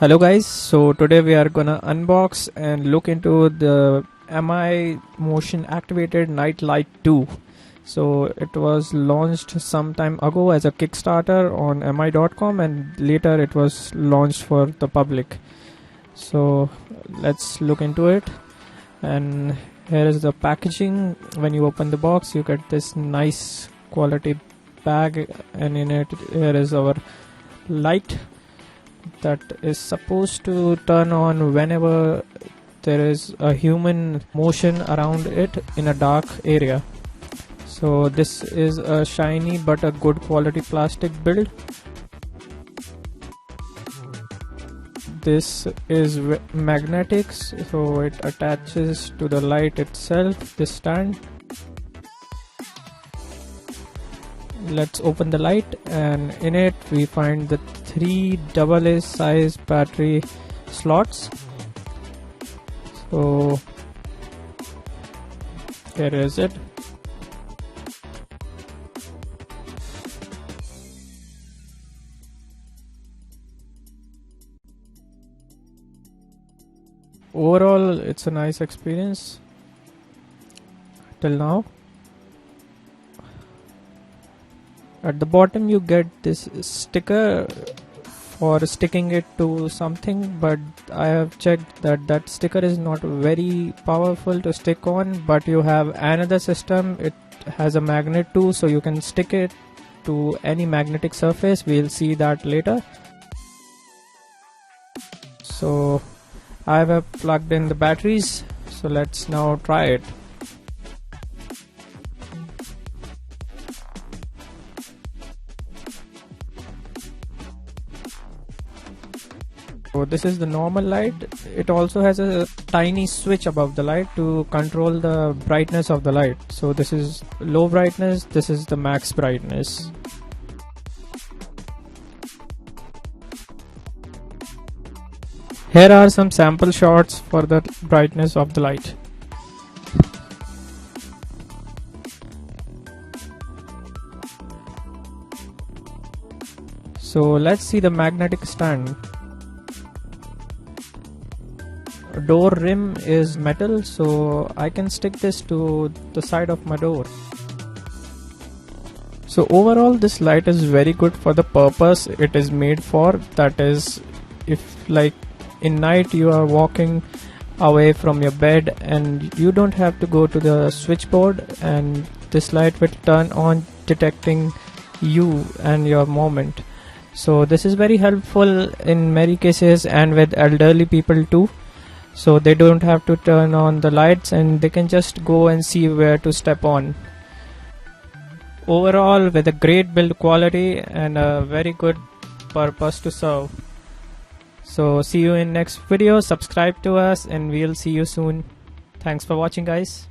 Hello guys, so today we are gonna unbox and look into the Mi Motion Activated Night-Light 2. So it was launched some time ago as a Kickstarter on mi.com and later it was launched for the public. So let's look into it. And here is the packaging. When you open the box you get this nice quality bag, and in it here is our light that is supposed to turn on whenever there is a human motion around it in a dark area. So this is a shiny but a good quality plastic build. This is magnetic, so it attaches to the light itself, this stand. Let's open the light, and in it we find the 3 AA size battery slots. So here is it. Overall it's a nice experience till now. At the bottom you get this sticker for sticking it to something, but I have checked that sticker is not very powerful to stick on, but you have another system. It has a magnet too, so you can stick it to any magnetic surface. We'll see that later. So I have plugged in the batteries, so let's now try it. So this is the normal light. It also has a tiny switch above the light to control the brightness of the light. So this is low brightness, this is the max brightness. Here are some sample shots for the brightness of the light. So let's see the magnetic stand. Door rim is metal, so I can stick this to the side of my door. So overall this light is very good for the purpose it is made for. That is, if like in night you are walking away from your bed and you don't have to go to the switchboard, and this light will turn on detecting you and your movement. So this is very helpful in many cases and with elderly people too. So they don't have to turn on the lights and they can just go and see where to step on. Overall, with a great build quality and a very good purpose to serve. So see you in next video. Subscribe to us and we'll see you soon. Thanks for watching guys.